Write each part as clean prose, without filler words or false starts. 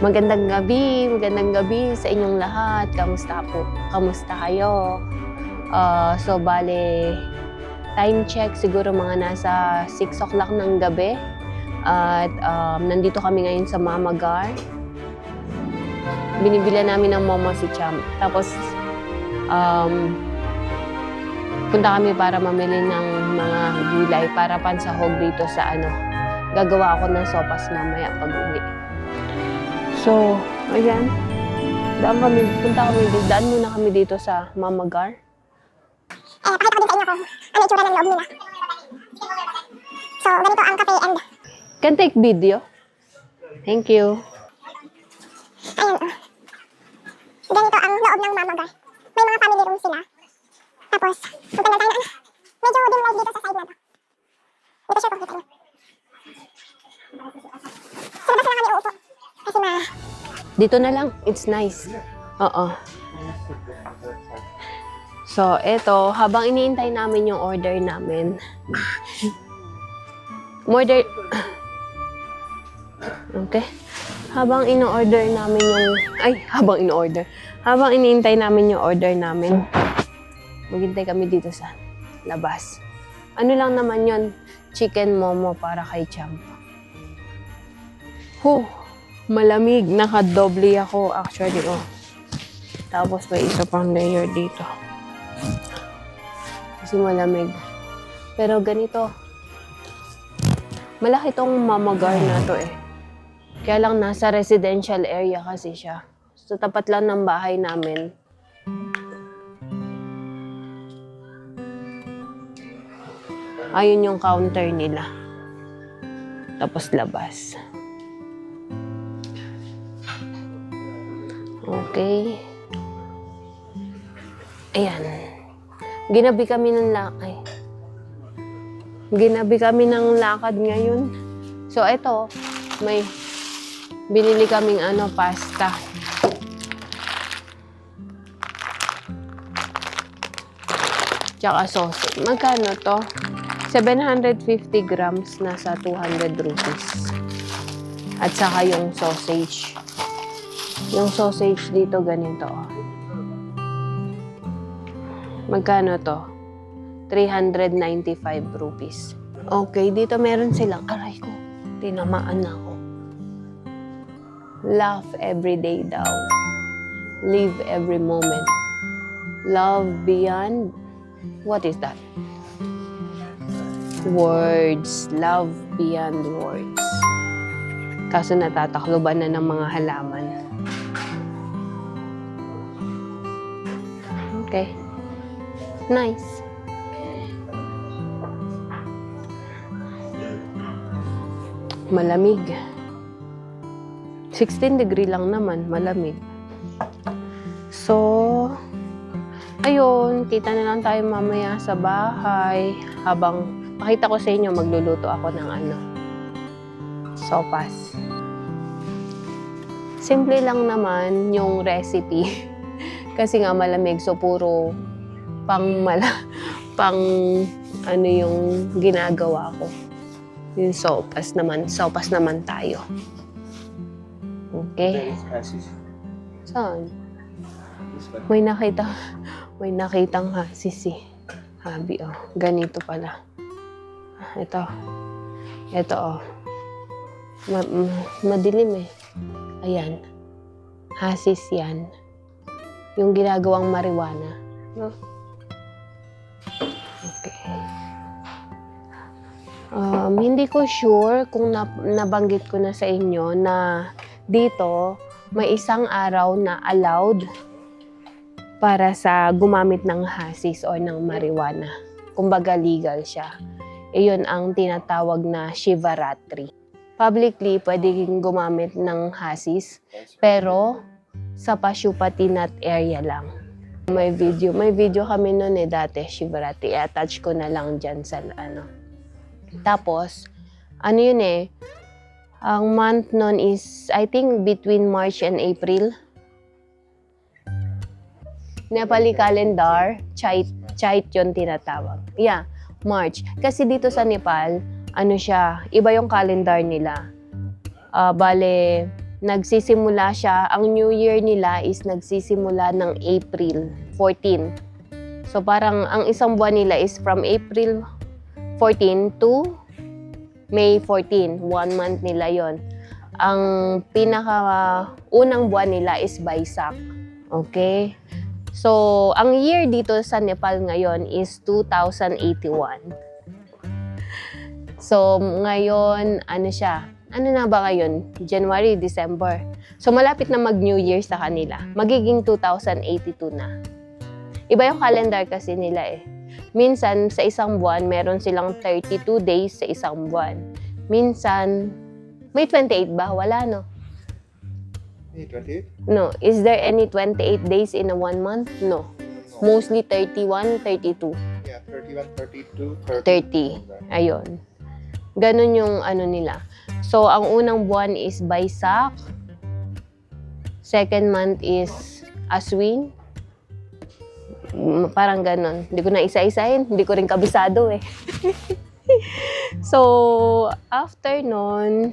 magandang gabi sa inyong lahat. Kamusta po? Kamusta kayo? So, bale, time check siguro mga nasa 6 o'clock ng gabi. At nandito kami ngayon sa Mama Gar. Binibila namin ng momo si Champ. Tapos, punta kami para mamili ng mga gulay para pansahog dito sa gagawa ako ng sopas mamaya pag-uwi. So, ayan. Daan muna kami dito sa Mama Gar. Pakita ko din sa inyo kung ano itsura ng loob nila. So, ganito ang cafe and... Can take video? Thank you. Ayan, ganito ang loob ng Mama Gar. May mga family room sila. Tapos, punta na tayo na medyo dim light dito sa side na to. Dito siya pakita niyo. Sa labas na lang kami uupo. Kasi Dito na lang. It's nice. Oo. So, eto, habang iniintay namin yung order namin. Okay. Habang ino-order namin habang iniintay namin yung order namin, maghintay kami dito sa labas. Ano lang naman yon, chicken momo para kay Champ. Malamig. Nakadoble ako actually. Tapos may isa pang layer dito. Kasi malamig. Pero ganito. Malaki tong Mama Gar na to eh. Kaya lang nasa residential area kasi siya. So tapat lang ng bahay namin. Ayun yung counter nila. Tapos labas. Okay. Ayan. Ginabi kami ng lakad ngayon. So, ito, may binili kaming pasta. Tsaka sausage. Magkano to? 750 grams, nasa 200 rupees. At saka yung sausage. Yung sausage dito ganito. Magkano to? 395 rupees. Okay, dito meron silang, aray ko, tinamaan na ako. Laugh every day daw. Live every moment. Love beyond, what is that? Words. Love beyond words. Kaso natatakloban na ng mga halaman. Okay. Nice. Malamig. 16 degree lang naman, malamig. So, ayun, kita na lang tayo mamaya sa bahay. Habang pakita ko sa inyo, magluluto ako ng sopas. Simple lang naman yung recipe. Kasi nga malamig, so puro yung ginagawa ko. Yung sopas naman tayo. Okay? Saan? May nakitang hasis eh. Habi, ganito pala. Ito. Madilim eh. Ayan. Hasis yan. Yung ginagawang marijuana. No? Okay. Hindi ko sure kung nabanggit ko na sa inyo na dito may isang araw na allowed para sa gumamit ng hasis o ng marijuana. Kumbaga legal siya. Iyon ang tinatawag na Shivaratri. Publicly, pwedeng gumamit ng hasis, pero sa Pashupatinath area lang. May video kami noon dati, Shivaratri. I-attach ko na lang dyan sa Tapos, yun ang month noon is, I think, between March and April. Nepali calendar, Chait yun tinatawag. Yeah, March. Kasi dito sa Nepal, iba yung calendar nila. Bale, nagsisimula siya, ang New Year nila is nagsisimula ng April 14. So parang ang isang buwan nila is from April 14 to May 14. 1 month nila yon. Ang pinaka-unang buwan nila is Baisak. Okay? So, ang year dito sa Nepal ngayon is 2081. So, ngayon, ano siya? Ano na ba ngayon? January, December. So, malapit na mag-New Year sa kanila. Magiging 2082 na. Iba yung calendar kasi nila eh. Minsan, sa isang buwan, meron silang 32 days sa isang buwan. Minsan, may 28 ba? Wala, no? May 28? No. Is there any 28 days in a 1 month? No. Mostly 31, 32. Yeah, 31, 32, 30. Ayun. Ganun yung ano nila. So, ang unang buwan is Baisak. Second month is Aswin. Parang ganun. Hindi ko na isa-isahin. Hindi ko rin kabisado eh. So, after nun,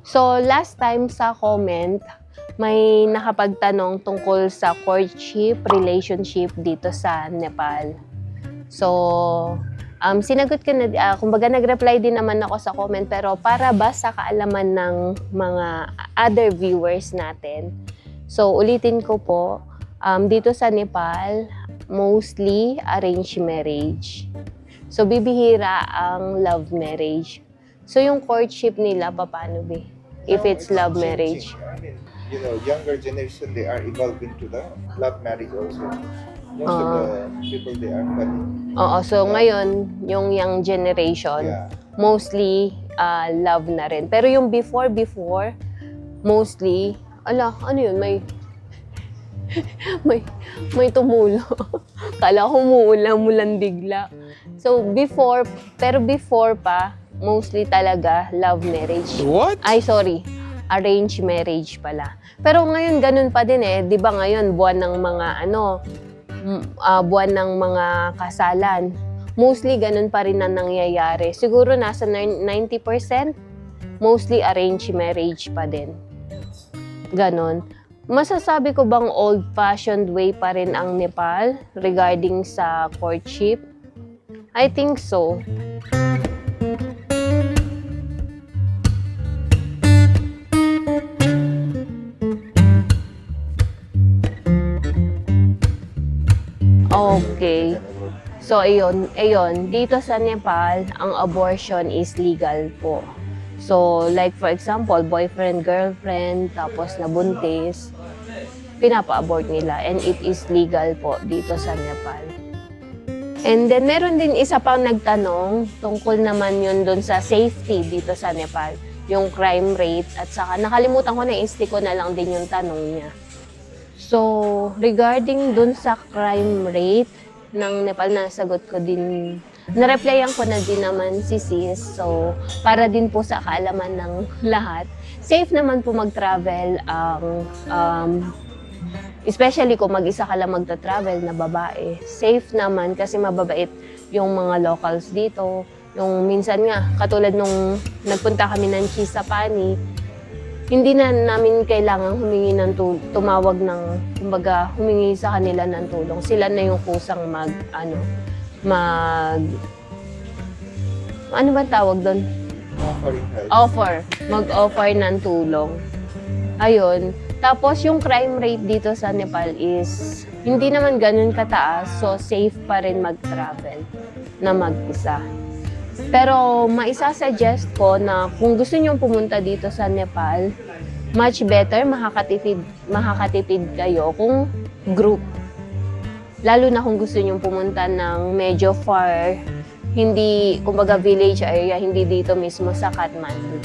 so last time sa comment, may nakapagtanong tungkol sa courtship, relationship dito sa Nepal. So, sinagot ko na, kumbaga nag-reply din naman ako sa comment, pero para ba sa kaalaman ng mga other viewers natin. So, ulitin ko po, dito sa Nepal, mostly arranged marriage. So, bibihira ang love marriage. So, yung courtship nila, paano ba? If it's love marriage. I mean, you know, younger generation, they are evolving to the love marriage also. Most of the people, they are funny. Oo, so ngayon, yung young generation, Yeah. mostly love na rin. Pero yung before, mostly, ano yun, may tumulo. Kala ko umuulan bigla. So before pa, mostly talaga love marriage. What? Ay, sorry. Arranged marriage pala. Pero ngayon, ganun pa din eh. Di ba ngayon, buwan ng mga buwan ng mga kasalan. Mostly, ganun pa rin ang nangyayari. Siguro nasa 90%, mostly arranged marriage pa din. Ganon. Masasabi ko bang old-fashioned way pa rin ang Nepal regarding sa courtship? I think so. Okay. So, ayun. Dito sa Nepal, ang abortion is legal po. So, like for example, boyfriend, girlfriend, tapos nabuntis, pinapa-abort nila. And it is legal po dito sa Nepal. And then, meron din isa pang nagtanong, tungkol naman yun dun sa safety dito sa Nepal. Yung crime rate, at saka nakalimutan ko na, i-stick ko na lang din yung tanong niya. So, regarding dun sa crime rate ng Nepal, nasagot ko din, na-replyan ko na din naman si sis. So, para din po sa kaalaman ng lahat, safe naman po mag-travel especially kung mag-isa ka lang magta-travel na babae. Safe naman kasi mababait yung mga locals dito. Yung minsan nga, katulad nung nagpunta kami ng Chisapani, hindi na namin kailangan humingi ng tumawag ng, kumbaga, humingi sa kanila ng tulong. Sila na yung kusang ano ba tawag doon? Offering help. Mag-offer ng tulong. Ayun. Tapos yung crime rate dito sa Nepal is hindi naman ganun kataas, so safe pa rin mag-travel na mag-isa. Pero maisa-suggest ko na kung gusto nyo pumunta dito sa Nepal, much better makakatipid kayo kung group. Lalo na kung gusto nyo pumunta ng medyo far, hindi, kumbaga village area, hindi dito mismo sa Kathmandu.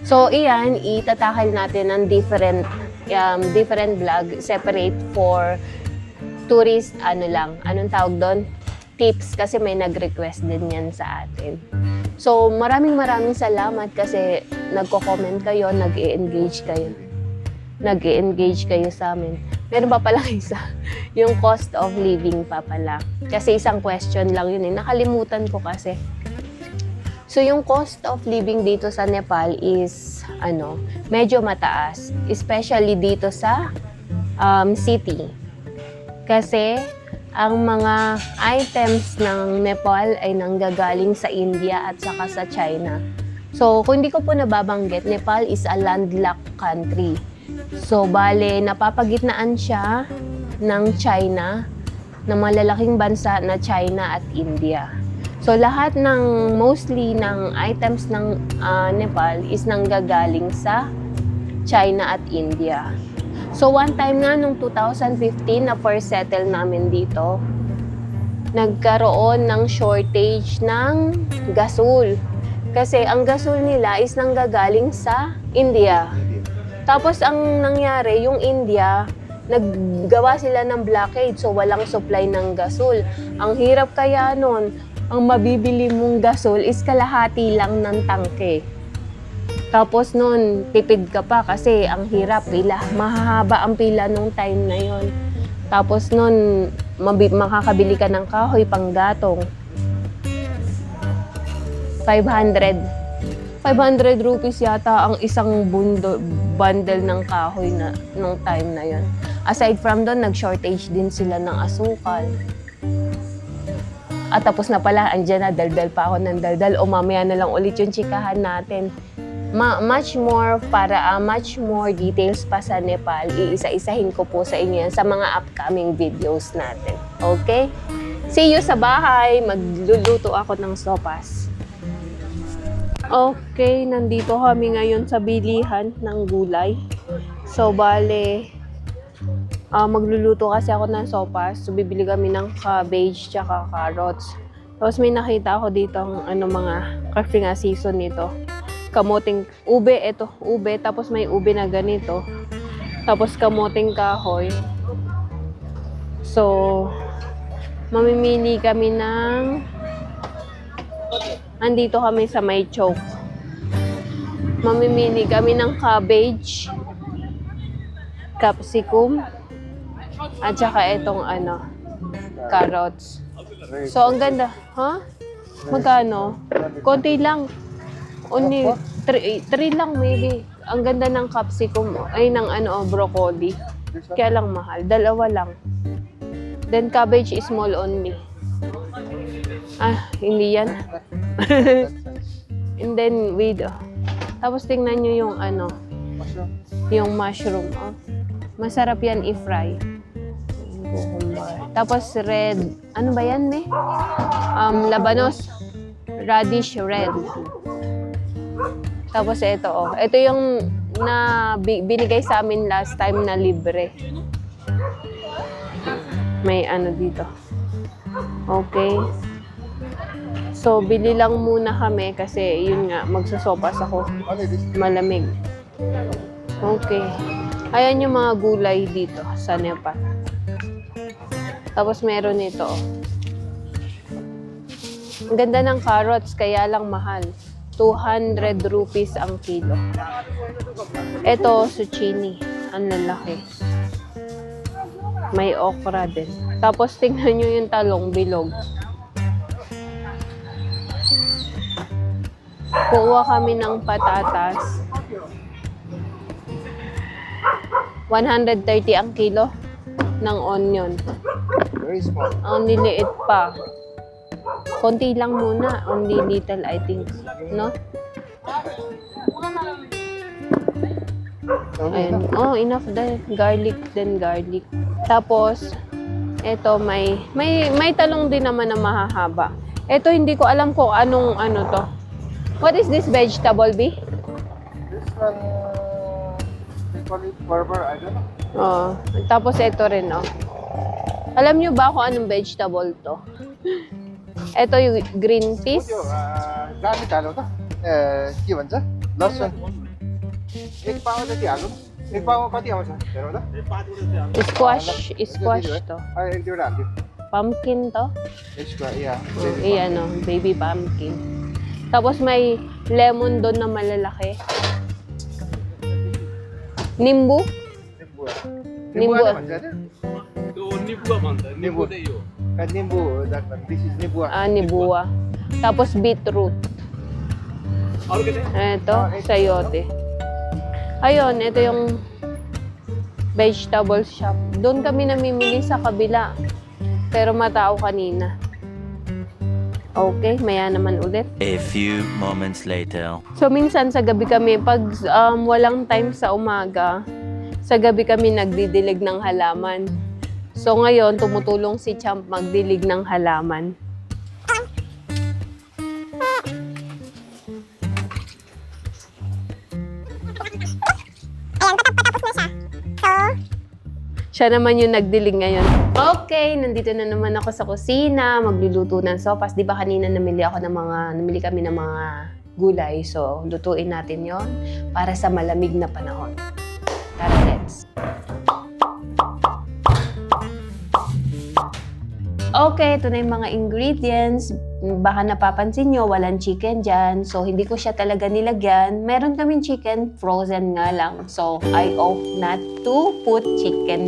So, iyan, itatakal natin ng different vlog, separate for tourist, anong tawag doon? Tips, kasi may nag-request din yan sa atin. So, maraming salamat kasi nagko-comment kayo, nag-e-engage kayo sa amin. Meron pa pala isa, yung cost of living pa pala. Kasi isang question lang yun eh, nakalimutan ko kasi. So yung cost of living dito sa Nepal is medyo mataas, especially dito sa city. Kasi ang mga items ng Nepal ay nanggagaling sa India at saka sa China. So kung hindi ko po nababanggit, Nepal is a landlocked country. So bale, napapagitnaan siya ng China, ng malalaking bansa na China at India. So lahat mostly ng items ng Nepal is nanggagaling sa China at India. So one time nga nung 2015 na first settle namin dito, nagkaroon ng shortage ng gasol. Kasi ang gasol nila is nanggagaling sa India. Tapos ang nangyari, yung India, naggawa sila ng blockade, so walang supply ng gasol. Ang hirap kaya nun, ang mabibili mong gasol is kalahati lang ng tangke. Tapos nun, tipid ka pa kasi ang hirap, pila. Mahahaba ang pila nung time na yon. Tapos nun, makakabili ka ng kahoy pang gatong. 500 rupees yata ang isang bundle ng kahoy na nung time na yon. Aside from doon, nag-shortage din sila ng asukal. At tapos na pala, andyan na, daldal pa ako ng daldal. O mamaya na lang ulit yung chikahan natin. Much more details pa sa Nepal, iisa-isahin ko po sa inyo yan sa mga upcoming videos natin. Okay? See you sa bahay. Magluluto ako ng sopas. Okay, nandito kami ngayon sa bilihan ng gulay. So, bale, magluluto kasi ako ng sopas. So, bibili kami ng cabbage tsaka carrots. Tapos may nakita ako dito mga kasi nga season nito. Kamoting ube, ube. Tapos may ube na ganito. Tapos kamoting kahoy. So, mamimili kami ng andito kami sa may choke. Mamimili kami ng cabbage, capsicum, at saka itong carrots. So, ang ganda. Ha? Magkano? Konti lang. Only 3 lang maybe. Ang ganda ng capsicum. Ay, ng broccoli. Kaya lang mahal. 2 lang. Then, cabbage is small only. Hindi yan. And then, tapos tingnan nyo yung yung mushroom. Masarap yan i-fry. Tapos red, ano ba yan, me? Labanos. Radish red. Tapos ito, ito yung binigay sa amin last time na libre. May dito. Okay. So, bili lang muna kami kasi yun nga, magsasopas ako. Malamig. Okay. Ayan yung mga gulay dito sa Nepal. Tapos meron ito. Ang ganda ng carrots, kaya lang mahal. 200 rupees ang kilo. Ito, zucchini. Ang lalaki. May okra din. Tapos tingnan nyo yung talong bilog. Kuha kami ng patatas. 130 ang kilo ng onion. Very small. Ang liliit pa. Konti lang muna. Only little, I think. No? Ayun. Oh, enough the garlic, then garlic. Tapos, eto may talong din naman na mahahaba. Eto hindi ko alam kung anong to. What is this vegetable, B? This one, they call it barber, I don't know. Tapos eto rin, Alam nyo ba kung anong vegetable to? Eto yung green peas. Garlic हाल्नु त के भन्छ लसुन एक पावा जति हाल्नु एक पावा कति आउँछ हेरौँ त Squash to. एक दुईवटा हाल्दियो Pumpkin to. या Baby pumpkin. Tapos may lemon doon na malalaki. Nimbu. निम्बु Nibuwa. Tapos beetroot. Ito, sayote. Ayun, ito yung vegetable shop. Doon kami namimili sa kabila. Pero matao kanina. Okay, maya naman ulit. A few moments later. So, minsan sa gabi kami, pag walang time sa umaga, sa gabi kami nagdidilig ng halaman. So, ngayon, tumutulong si Champ magdilig ng halaman. Ayan, patapos na siya. So, Siya naman yung nagdilig ngayon. Okay, nandito na naman ako sa kusina, magluluto ng sopas. Di ba kanina namili kami ng mga gulay. So, lutuin natin yon para sa malamig na panahon. Tara, let's. Okay, ito na yung mga ingredients. Baka napapansin nyo, walang chicken dyan. So, hindi ko siya talaga nilagyan. Meron kaming chicken, frozen nga lang. So, I opt not to put chicken.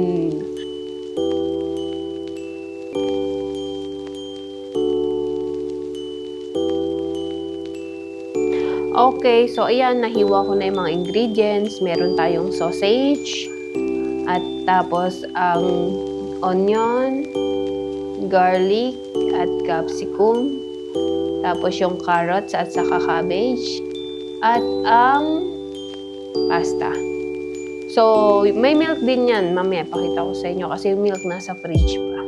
Okay, so ayan, nahiwa ko na yung mga ingredients. Meron tayong sausage. At tapos, ang onion, garlic, at capsicum. Tapos yung carrots at saka cabbage. At ang pasta. So, may milk din yan. Mamaya, pakita ko sa inyo kasi yung milk nasa fridge pa.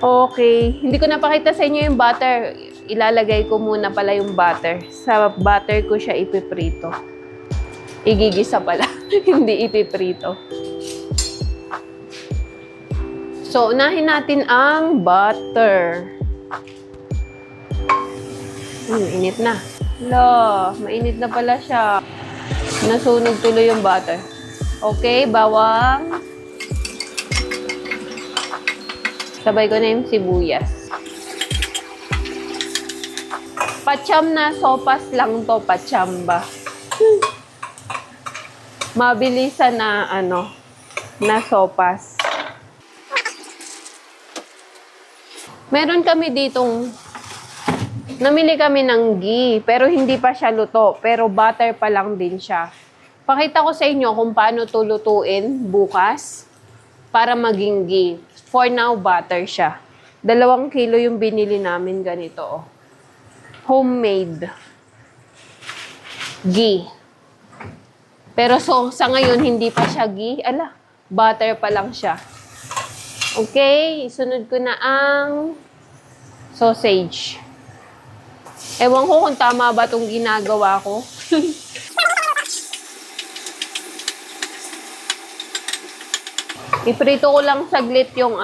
Okay. Hindi ko napakita sa inyo yung butter. Ilalagay ko muna pala yung butter. Sa butter ko siya ipiprito. Igigisa pala. Hindi ipiprito. So, unahin natin ang butter. Init na. Hala, mainit na pala siya. Nasunog tuloy yung butter. Okay, bawang. Sabay ko na yung sibuyas. Pacham na sopas lang to, pachamba. Mabilisan na na sopas. Meron kami ditong, namili kami ng ghee, pero hindi pa siya luto, pero butter pa lang din siya. Pakita ko sa inyo kung paano to lutuin bukas para maging ghee. For now, butter siya. 2 kilo yung binili namin ganito. Oh. Homemade ghee. Pero sa ngayon, hindi pa siya ghee. Butter pa lang siya. Okay, isunod ko na ang sausage. Ewan ko kung tama ba itong ginagawa ko. Iprito ko lang saglit yung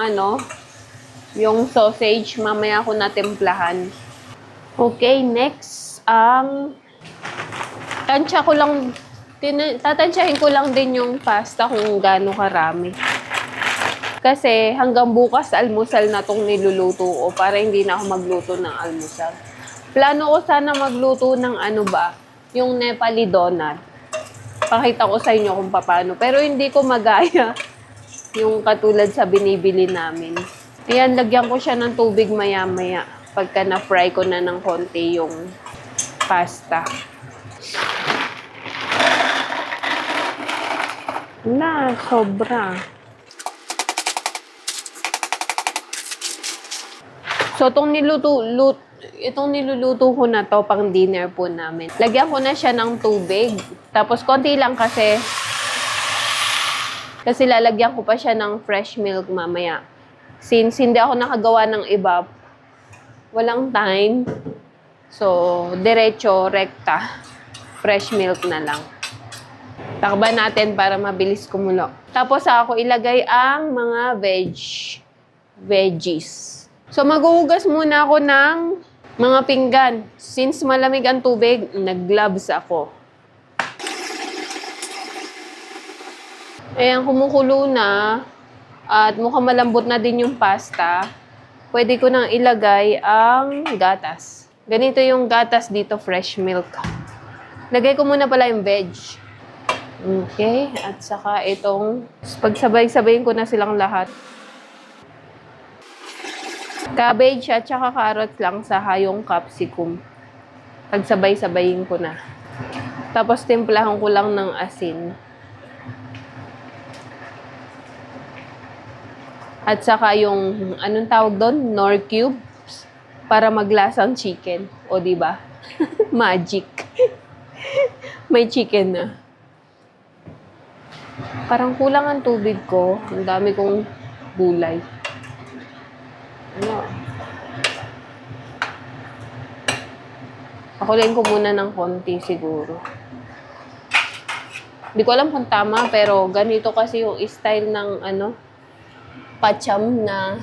yung sausage. Mamaya ko natimplahan. Okay, next, tatansyahin ko lang din yung pasta kung gaano karami. Kasi hanggang bukas almusal na tong niluluto ko para hindi na ako magluto ng almusal. Plano ko sana magluto ng yung Nepali donut. Pakita ko sa inyo kung paano. Pero hindi ko magaya yung katulad sa binibili namin. Ayan, lagyan ko siya ng tubig maya-maya pagka na-fry ko na ng konti yung pasta. Sobra. So, itong niluluto ko na to, pang dinner po namin. Lagyan ko na siya ng tubig. Tapos, konti lang kasi lalagyan ko pa siya ng fresh milk mamaya. Since hindi ako nakagawa ng iba, walang time. So, diretso, rekta. Fresh milk na lang. Takban natin para mabilis kumulo. Tapos, ako ilagay ang mga veggies. So, maghuhugas muna ako ng mga pinggan. Since malamig ang tubig, nag-gloves ako. Ayan, kumukulo na. At mukhang malambot na din yung pasta. Pwede ko nang ilagay ang gatas. Ganito yung gatas dito, fresh milk. Lagay ko muna pala yung veg. Okay, at saka itong, pagsabay-sabayin ko na silang lahat. Cabbage at saka carrots lang sa yung capsicum. Pagsabay-sabayin ko na. Tapos timplahan ko lang ng asin. At saka yung, anong tawag doon? Nor cubes. Para maglasang chicken. O, di ba? Magic. May chicken na. Parang kulang ang tubig ko. Ang dami kong gulay. Ano? Pakulayin ko muna ng konti siguro. Hindi ko alam kung tama, pero ganito kasi yung style ng ano, pacham na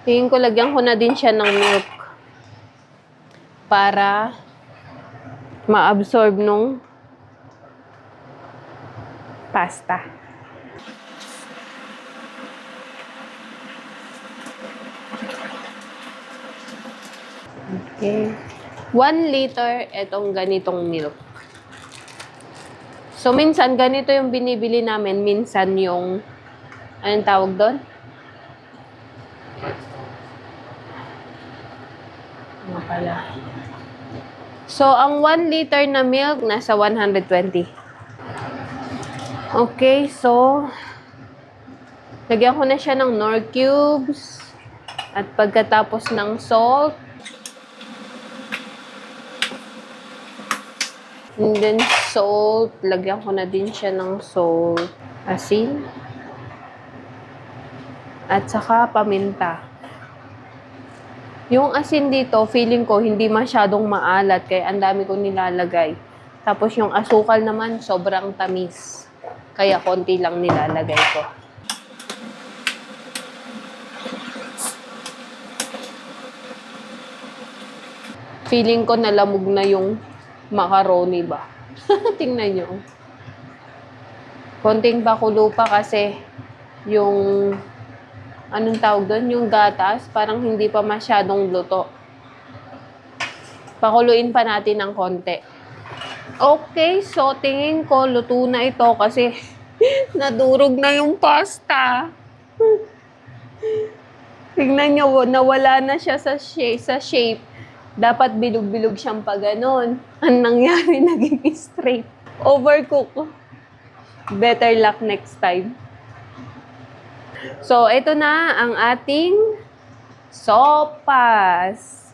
tingin ko lagyan ko na din siya ng milk para ma-absorb nung pasta. Okay. 1 liter itong ganitong milk. So, minsan ganito yung binibili namin. Minsan yung, anong tawag doon? Ano pala? So, ang 1 liter na milk, nasa 120. Okay, so, lagyan ko na siya ng Knorr cubes. At pagkatapos ng salt, and then salt, lagyan ko na din siya ng salt, asin, at saka paminta. Yung asin dito, feeling ko hindi masyadong maalat, kaya ang dami kong nilalagay. Tapos yung asukal naman, sobrang tamis. Kaya konti lang nilalagay ko. Feeling ko nalamog na yung macaroni ba? Tingnan nyo. Konting pakulo pa kasi yung anong tawag doon? Yung gatas, parang hindi pa masyadong luto. Pakuluin pa natin ng konti. Okay, so tingin ko luto na ito kasi nadurog na yung pasta. Tingnan nyo, nawala na siya sa shape. Dapat bilog-bilog siyang pa ganon. Ang nangyari, naging straight. Overcook. Better luck next time. So, ito na ang ating sopas.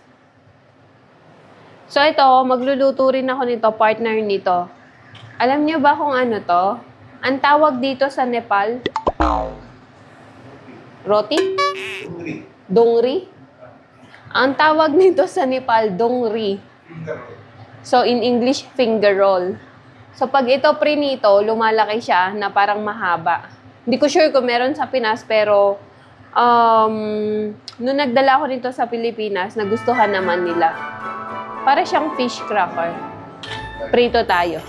So, ito, magluluto rin ako nito, partner nito. Alam niyo ba kung ano to? Ang tawag dito sa Nepal? Roti? Dongri? Ang tawag nito sa Nepal, dongri. So, in English, finger roll. So, pag ito prinito, lumalaki siya na parang mahaba. Hindi ko sure kung meron sa Pinas, pero nung nagdala ko nito sa Pilipinas, nagustuhan naman nila. Para siyang fish cracker. Prito tayo.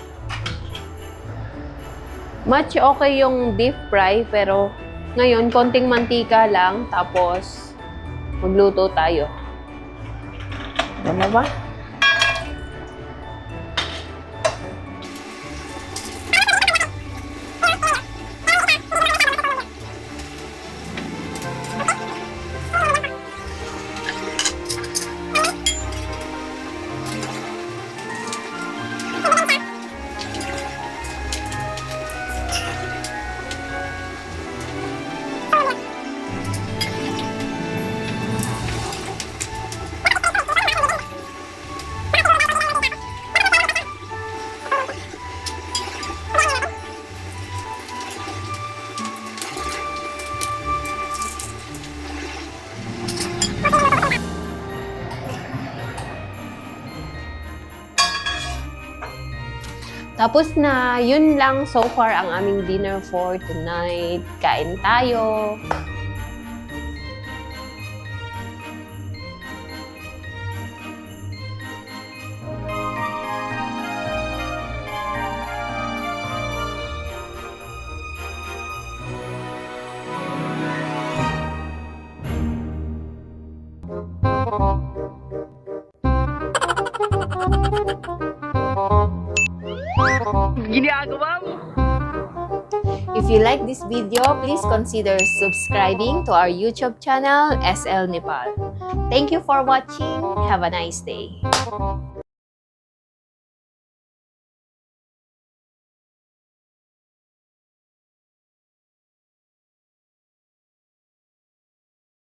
Much okay yung deep fry, pero ngayon, konting mantika lang, tapos magluto tayo. Ano ba? Tapos na, yun lang so far ang aming dinner for tonight. Kain tayo. If you like this video, please consider subscribing to our YouTube channel, SL Nepal. Thank you for watching. Have a nice day.